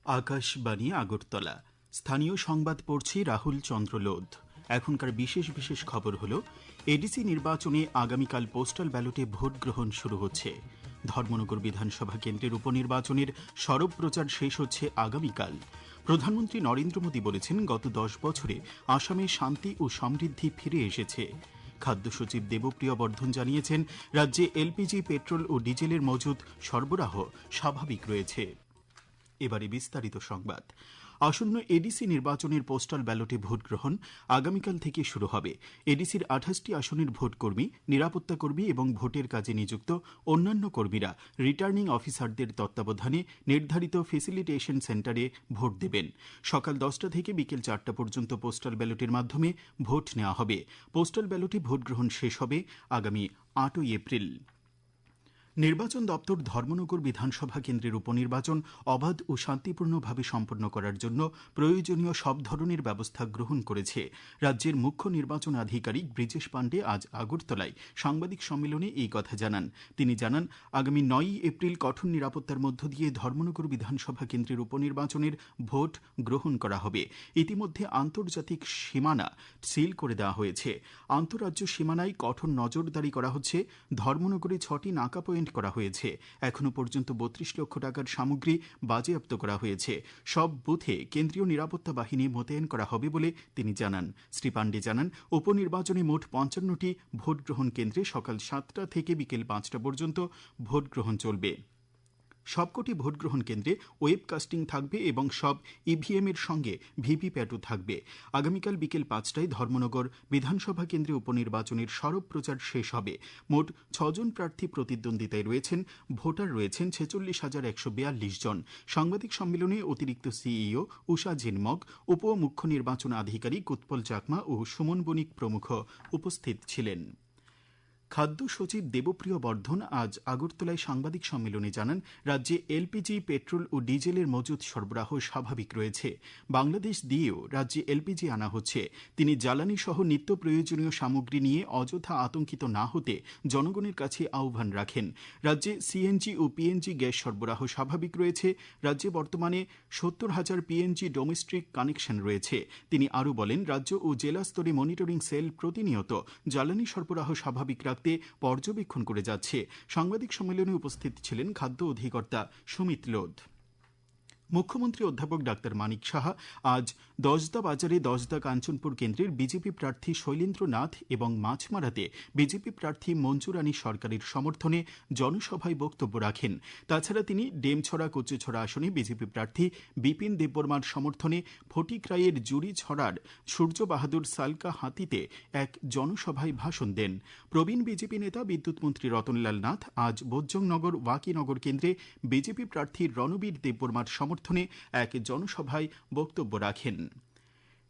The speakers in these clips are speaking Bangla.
আকাশবাণী আগরতলা। স্থানীয় সংবাদ পড়ছি রাহুল চন্দ্র লোধ। এখনকার বিশেষ বিশেষ খবর হলো, এডিসি নির্বাচনে আগামীকাল পোস্টাল ব্যালটে ভোট গ্রহণ শুরু হচ্ছে। ধর্মনগর বিধানসভা কেন্দ্রের উপনির্বাচনের সরব প্রচার শেষ হচ্ছে আগামীকাল। প্রধানমন্ত্রী নরেন্দ্র মোদী বলেছেন, গত 10 বছরে আসামে শান্তি ও সমৃদ্ধি ফিরে এসেছে। খাদ্য সচিব দেবপ্রিয় বর্ধন জানিয়েছেন, রাজ্যে এলপিজি, পেট্রোল ও ডিজেলের মজুদ সরবরাহ স্বাভাবিক রয়েছে। এবারে বিস্তারিত সংবাদ। আসন্ন এডিসি নির্বাচনের পোস্টাল ব্যালটে ভোট গ্রহণ আগামীকাল থেকে শুরু হবে। এডিসির 28টি আসনের ভোট কর্মী, নিরাপত্তা কর্মী এবং ভোটের কাজে নিযুক্ত অন্যান্য কর্মীরা রিটার্নিং অফিসারদের তত্ত্বাবধানে নির্ধারিত ফেসিলিটেশন সেন্টারে ভোট দেবেন। সকাল 10টা থেকে বিকেল 4টা পর্যন্ত পোস্টাল ব্যালটের মাধ্যমে ভোট নেওয়া হবে। পোস্টাল ব্যালটে ভোট গ্রহণ শেষ হবে আগামী 8ই এপ্রিল। নির্বাচন দপ্তর ধর্মনগর বিধানসভা কেন্দ্রের উপনির্বাচন অবাধ ও শান্তিপূর্ণভাবে সম্পন্ন করার জন্য প্রয়োজনীয় সব ধরনের ব্যবস্থা গ্রহণ করেছে। রাজ্যের মুখ্য নির্বাচন আধিকারিক ব্রিজেশ পাণ্ডে আজ আগরতলায় সাংবাদিক সম্মেলনে এই কথা জানান। তিনি জানান, আগামী 9ই এপ্রিল কঠোর নিরাপত্তার মধ্য দিয়ে ধর্মনগর বিধানসভা কেন্দ্রের উপনির্বাচনের ভোট গ্রহণ করা হবে। ইতিমধ্যে আন্তর্জাতিক সীমানা সিল করে দেওয়া হয়েছে। আন্তঃরাজ্য সীমানায় কঠোর নজরদারি করা হচ্ছে। ধর্মনগরে 6টি নাকা পয়েন্ট করা হয়েছে। এখনো পর্যন্ত 32 লক্ষ টাকার সামগ্রী বাজেয়াপ্ত করা হয়েছে। সব বুথে কেন্দ্রীয় নিরাপত্তা বাহিনী মোতায়েন করা হবে বলে তিনি জানান। শ্রী পাণ্ডে জানান, উপনির্বাচনে মোট 55টি ভোট গ্রহণ কেন্দ্রে সকাল 7টা থেকে বিকেল 5টা পর্যন্ত ভোট গ্রহণ চলবে। সবকটি ভোটগ্রহণ কেন্দ্রে ওয়েবকাস্টিং থাকবে এবং সব ইভিএম এর সঙ্গে ভিভিপ্যাটও থাকবে। আগামীকাল বিকেল 5টায় ধর্মনগর বিধানসভা কেন্দ্রে উপনির্বাচনের সরব প্রচার শেষ হবে। মোট 6 জন প্রার্থী প্রতিদ্বন্দ্বিতায় রয়েছেন। ভোটার রয়েছেন 46,142 জন। সাংবাদিক সম্মেলনে অতিরিক্ত সিইও উষা ঝিনমগ, উপ মুখ্য নির্বাচন আধিকারিক উৎপল চাকমা ও সুমন বণিক প্রমুখ উপস্থিত ছিলেন। খাদ্য সচিব দেবপ্রিয় বর্ধন আজ আগরতলায় সাংবাদিক সম্মেলনে জানান, রাজ্যে এলপিজি, পেট্রোল ও ডিজেলের মজুদ সরবরাহ স্বাভাবিক রয়েছে। বাংলাদেশ দিয়েও রাজ্যে এলপিজি আনা হচ্ছে। তিনি জ্বালানি সহ নিত্য প্রয়োজনীয় সামগ্রী নিয়ে অযথা আতঙ্কিত না হতে জনগণের কাছে আহ্বান রাখেন। রাজ্যে সিএনজি ও পিএনজি গ্যাস সরবরাহ স্বাভাবিক রয়েছে। রাজ্যে বর্তমানে 70,000 পিএনজি ডোমেস্টিক কানেকশন রয়েছে। তিনি আরও বলেন, রাজ্য ও জেলা স্তরে মনিটরিং সেল প্রতিনিয়ত জ্বালানি সরবরাহ স্বাভাবিক রাখতে পর্যবেক্ষণ করে যাচ্ছে। সাংবাদিক সম্মেলনে উপস্থিত ছিলেন খাদ্য অধিকর্তা সুমিত লোধ। মুখ্যমন্ত্রী অধ্যাপক ডাক্তার মানিক সাহা আজ দশদা বাজারে দশদা কাঞ্চনপুর কেন্দ্রের বিজেপি প্রার্থী শৈলেন্দ্র নাথ এবং মাছমারাতে বিজেপি প্রার্থী মঞ্জু রানী সরকারের সমর্থনে জনসভায় বক্তব্য রাখেন। তাছাড়া তিনি ডেমছড়া কচুছড়া আসনে বিজেপি প্রার্থী বিপিন দেববর্মার সমর্থনে ফটিকরাইয়ের জুড়িছড়ার সূর্য বাহাদুর সালকা হাতিতে এক জনসভায় ভাষণ দেন। প্রবীণ বিজেপি নেতা বিদ্যুৎ মন্ত্রী রতনলাল নাথ আজ বোজ্জংনগর ওয়াকিনগর কেন্দ্রে বিজেপি প্রার্থী রণবীর দেববর্মার সমর্থনে এক জনসভায় বক্তব্য রাখেন।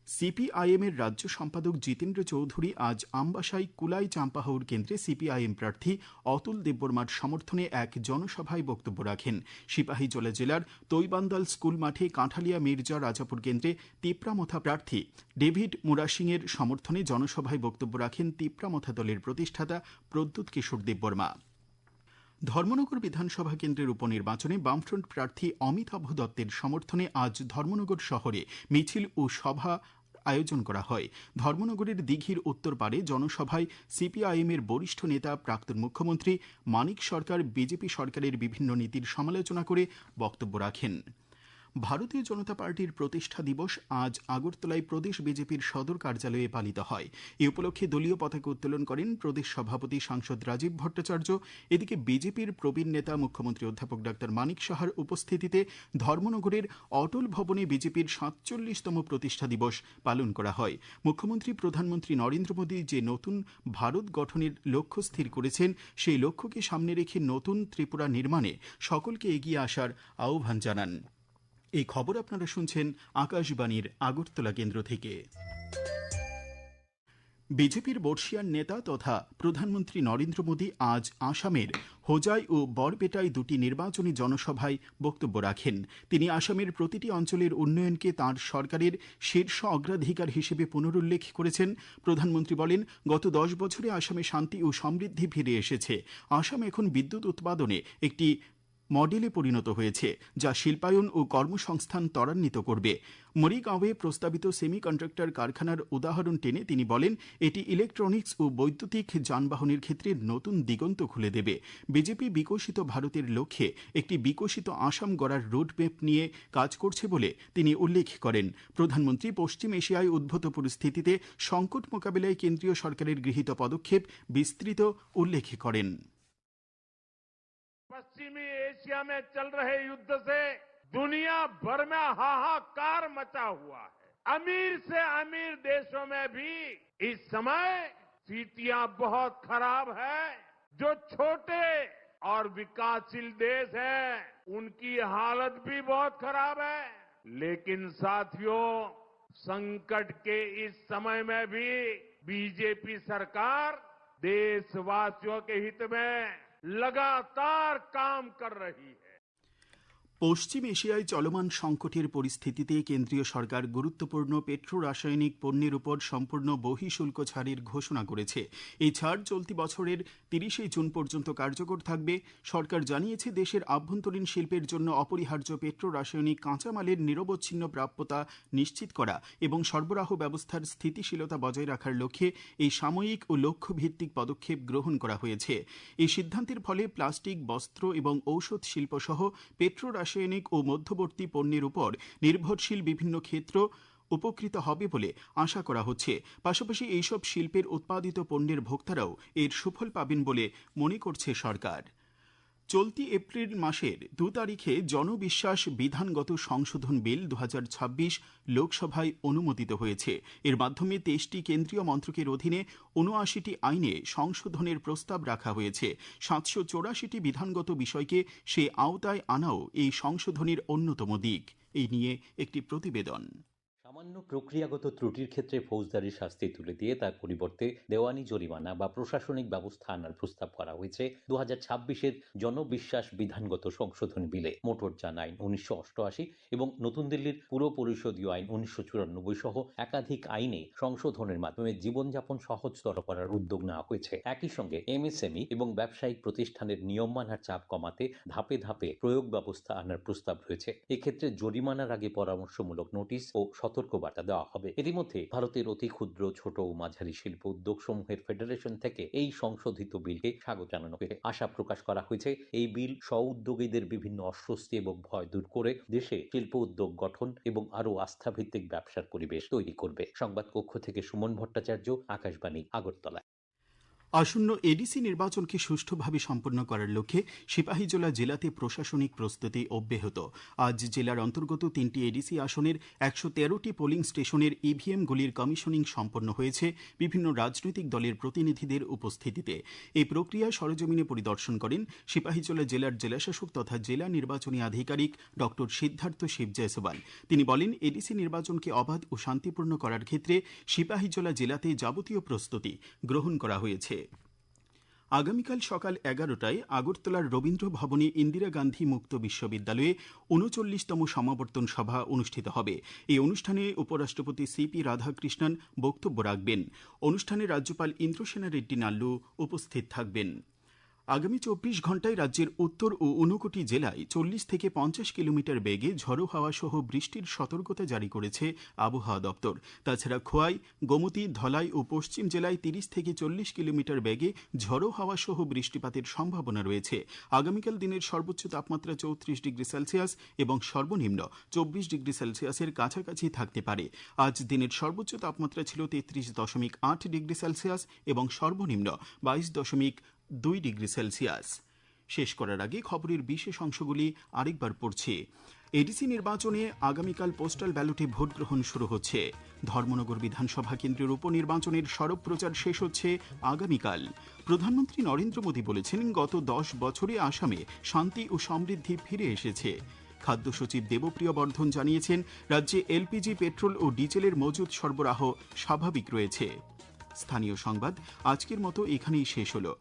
সিপিআইএম এর রাজ্য সম্পাদক জিতেন্দ্র চৌধুরী আজ আমবাসায় কুলাই চাম্পাহাউর কেন্দ্রে সিপিআইএম প্রার্থী অতুল দেববর্মার সমর্থনে এক জনসভায় বক্তব্য রাখেন। সিপাহীজলা জেলার তৈবান্দাল স্কুল মাঠে কাঁঠালিয়া মির্জা রাজাপুর কেন্দ্রে তিপ্রামথা প্রার্থী ডেভিড মুরাসিং এর সমর্থনে জনসভায় বক্তব্য রাখেন তিপ্রামথা দলের প্রতিষ্ঠাতা প্রদ্যুৎ কিশোর দেববর্মা। ধর্মনগর বিধানসভা কেন্দ্রের উপনির্বাচনে বামফ্রন্ট প্রার্থী অমিতাভ দত্তের সমর্থনে আজ ধর্মনগর শহরে মিছিল ও সভা আয়োজন করা হয়। ধর্মনগরের দিঘির উত্তর পারে জনসভায় সিপিআইএম এর বরিষ্ঠ নেতা প্রাক্তন মুখ্যমন্ত্রী মানিক সরকার বিজেপি সরকারের বিভিন্ন নীতির সমালোচনা করে বক্তব্য রাখেন। ভারতীয় জনতা পার্টির প্রতিষ্ঠা দিবস আজ আগরতলায় প্রদেশ বিজেপির সদর কার্যালয়ে পালিত হয়। এ উপলক্ষে দলীয় পতাকা উত্তোলন করেন প্রদেশ সভাপতি সাংসদ রাজীব ভট্টাচার্য। এদিকে বিজেপির প্রবীণ নেতা মুখ্যমন্ত্রী অধ্যাপক ডাক্তার মানিক সাহার উপস্থিতিতে ধর্মনগরের অটল ভবনে বিজেপির 47তম প্রতিষ্ঠা দিবস পালন করা হয়। মুখ্যমন্ত্রী প্রধানমন্ত্রী নরেন্দ্র মোদী যে নতুন ভারত গঠনের লক্ষ্য স্থির করেছেন, সেই লক্ষ্যকে সামনে রেখে নতুন ত্রিপুরা নির্মাণে সকলকে এগিয়ে আসার আহ্বান জানান। এই খবর আপনারা শুনছেন আকাশবাণীর আগরতলা কেন্দ্র থেকে। বিজেপির বর্ষিয়ান নেতা তথা প্রধানমন্ত্রী নরেন্দ্র মোদী আজ আসামের হোজাই ও বরপেটায় দুটি নির্বাচনী জনসভায় বক্তব্য রাখেন। তিনি আসামের প্রতিটি অঞ্চলের উন্নয়নকে তাঁর সরকারের শীর্ষ অগ্রাধিকার হিসেবে পুনরুল্লেখ করেছেন। প্রধানমন্ত্রী বলেন, গত 10 বছরে আসামে শান্তি ও সমৃদ্ধি ফিরে এসেছে। আসাম এখন বিদ্যুৎ উৎপাদনে একটি মডেলে পরিণত হয়েছে, যা শিল্পায়ন ও কর্মসংস্থান ত্বরান্বিত করবে। মরিগাঁওয়ে প্রস্তাবিত সেমিকন্ডাক্টর কারখানার উদাহরণ টেনে তিনি বলেন, এটি ইলেকট্রনিক্স ও বৈদ্যুতিক যানবাহনের ক্ষেত্রে নতুন দিগন্ত খুলে দেবে। বিজেপি বিকশিত ভারতের লক্ষ্যে একটি বিকশিত আসাম গড়ার রোডম্যাপ নিয়ে কাজ করছে বলে তিনি উল্লেখ করেন। প্রধানমন্ত্রী পশ্চিম এশিয়ায় উদ্ভূত পরিস্থিতিতে সংকট মোকাবিলায় কেন্দ্রীয় সরকারের গৃহীত পদক্ষেপ বিস্তৃত উল্লেখ করেন। पश्चिमी एशिया में चल रहे युद्ध से दुनिया भर में हाहाकार मचा हुआ है। अमीर से अमीर देशों में भी इस समय स्थितियां बहुत खराब है। जो छोटे और विकासशील देश हैं, उनकी हालत भी बहुत खराब है। लेकिन साथियों, संकट के इस समय में भी बीजेपी सरकार देशवासियों के हित में लगातार काम कर रही है। পশ্চিম এশিয়ায় চলমান সংকটের পরিস্থিতিতে কেন্দ্রীয় সরকার গুরুত্বপূর্ণ পেট্রো রাসায়নিক পণ্যের উপর সম্পূর্ণ বহিঃশুল্ক ছাড়ের ঘোষণা করেছে। এই ছাড় চলতি বছরের ৩০ জুন পর্যন্ত কার্যকর থাকবে। সরকার জানিয়েছে, দেশের আভ্যন্তরীণ শিল্পের জন্য অপরিহার্য পেট্রো রাসায়নিক কাঁচামালের নিরবচ্ছিন্ন প্রাপ্যতা নিশ্চিত করা এবং সরবরাহ ব্যবস্থার স্থিতিশীলতা বজায় রাখার লক্ষ্যে এই সাময়িক ও লক্ষ্যভিত্তিক পদক্ষেপ গ্রহণ করা হয়েছে। এই সিদ্ধান্তের ফলে প্লাস্টিক, বস্ত্র এবং ঔষধ শিল্প সহ পেট্রো রাসায়নিক ও মধ্যবর্তী পণ্যের উপর নির্ভরশীল বিভিন্ন ক্ষেত্র উপকৃত হবে বলে আশা করা হচ্ছে। পাশাপাশি এইসব শিল্পের উৎপাদিত পণ্যের ভোক্তারাও এর সুফল পাবেন বলে মনে করছে সরকার। চলতি এপ্রিল মাসের ২ তারিখে জনবিশ্বাস বিধানগত সংশোধন বিল ২০২৬ লোকসভায় অনুমোদিত হয়েছে। এর মাধ্যমে ২৩টি কেন্দ্রীয় মন্ত্রকের অধীনে ৭৯টি আইনে সংশোধনের প্রস্তাব রাখা হয়েছে। ৭৮৪টি বিধানগত বিষয়কে সে আওতায় আনাও এই সংশোধনের অন্যতম দিক। এই নিয়ে একটি প্রতিবেদন। সামান্য প্রক্রিয়াগত ত্রুটির ক্ষেত্রে ফৌজদারি শাস্তি তুলে দিয়ে তার পরিবর্তে দেওয়ানি জরিমানা বা প্রশাসনিক ব্যবস্থা আনার প্রস্তাব করা হয়েছে ২০২৬-এর জনবিশ্বাস বিধানগত সংশোধন বিলে। মোটরযান আইন ১৯৮৮ এবং নতুন দিল্লির পুর পরিষদীয় আইন ১৯৯৪ সহ একাধিক আইনে সংশোধনের মাধ্যমে জীবনযাপন সহজতর করার উদ্যোগ নেওয়া হয়েছে। একই সঙ্গে এমএসএমই এবং ব্যবসায়িক প্রতিষ্ঠানের নিয়ম মানার চাপ কমাতে ধাপে ধাপে প্রয়োগ ব্যবস্থা আনার প্রস্তাব রয়েছে। এক্ষেত্রে জরিমানার আগে পরামর্শমূলক নোটিশ ও সতর্কবার্তা দেওয়া হবে। এরই ভারতের অতি ক্ষুদ্র, ছোট ও মাঝারি শিল্প উদ্যোগ সমূহের ফেডারেশন থেকে এই সংশোধিত বিলকে স্বাগত জানানো হয়েছে। আশা প্রকাশ করা হয়েছে, এই বিল স্ব-উদ্যোগীদের বিভিন্ন অস্বস্তি এবং ভয় দূর করে দেশে শিল্প উদ্যোগ গঠন এবং আরও আস্থাভিত্তিক ব্যবসার পরিবেশ তৈরি করবে। সংবাদ কক্ষ থেকে সুমন ভট্টাচার্য, আকাশবাণী, আগরতলা। আসন্ন এডিসি নির্বাচনকে সুষ্ঠুভাবে সম্পন্ন করার লক্ষ্যে সিপাহীজলা জেলাতে প্রশাসনিক প্রস্তুতি অব্যাহত। আজ জেলার অন্তর্গত ৩টি এডিসি আসনের ১১৩টি পোলিং স্টেশনের ইভিএমগুলির কমিশনিং সম্পন্ন হয়েছে বিভিন্ন রাজনৈতিক দলের প্রতিনিধিদের উপস্থিতিতে। এই প্রক্রিয়া সরেজমিনে পরিদর্শন করেন সিপাহীজলা জেলার জেলাশাসক তথা জেলা নির্বাচনী আধিকারিক ড সিদ্ধার্থ শিব জয়সওয়াল। তিনি বলেন, এডিসি নির্বাচনকে অবাধ ও শান্তিপূর্ণ করার ক্ষেত্রে সিপাহীজলা জেলাতে যাবতীয় প্রস্তুতি গ্রহণ করা হয়েছে। আগামীকাল সকাল ১১টায় আগরতলার রবীন্দ্র ভবনে ইন্দিরা গান্ধী মুক্ত বিশ্ববিদ্যালয়ে ৩৯তম সমাবর্তন সভা অনুষ্ঠিত হবে। এই অনুষ্ঠানে উপরাষ্ট্রপতি সিপি রাধাকৃষ্ণন বক্তব্য রাখবেন। অনুষ্ঠানে রাজ্যপাল ইন্দ্রসেনা রেড্ডি নাল্লু উপস্থিত থাকবেন। আগামী ২৪ ঘণ্টায় রাজ্যের উত্তর ও ঊনকোটি জেলায় ৪০ থেকে ৫০ কিলোমিটার বেগে ঝড়ো হাওয়া সহ বৃষ্টির সতর্কতা জারি করেছে আবহাওয়া দপ্তর। তাছাড়া খোয়াই, গোমতী, ধলাই ও পশ্চিম জেলায় ৩০ থেকে ৪০ কিলোমিটার বেগে ঝড়ো হাওয়া সহ বৃষ্টিপাতের সম্ভাবনা রয়েছে। আগামীকাল দিনের সর্বোচ্চ তাপমাত্রা ৩৪ ডিগ্রি সেলসিয়াস এবং সর্বনিম্ন ২৪ ডিগ্রি সেলসিয়াসের কাছাকাছি থাকতে পারে। আজ দিনের সর্বোচ্চ তাপমাত্রা ছিল ৩৩.৮ ডিগ্রি সেলসিয়াস এবং সর্বনিম্ন ২২.২ ডিগ্রি সেলসিয়াস। শেষ করার আগে খবরের বিশেষ অংশগুলি আরেকবার পড়ছি। এডিসি নির্বাচনে আগামীকাল পোস্টাল ব্যালটে ভোট গ্রহণ শুরু হচ্ছে। ধর্মনগর বিধানসভা কেন্দ্রের উপনির্বাচনের সরব প্রচার শেষ হচ্ছে আগামীকাল। প্রধানমন্ত্রী নরেন্দ্র মোদী বলেছেন, গত ১০ বছরে আসামে শান্তি ও সমৃদ্ধি ফিরে এসেছে। খাদ্য সচিব দেবপ্রিয় বর্ধন জানিয়েছেন, রাজ্যে এলপিজি, পেট্রোল ও ডিজেলের মজুত সরবরাহ স্বাভাবিক রয়েছে। স্থানীয় সংবাদ আজকের মতো এখানেই শেষ হলো।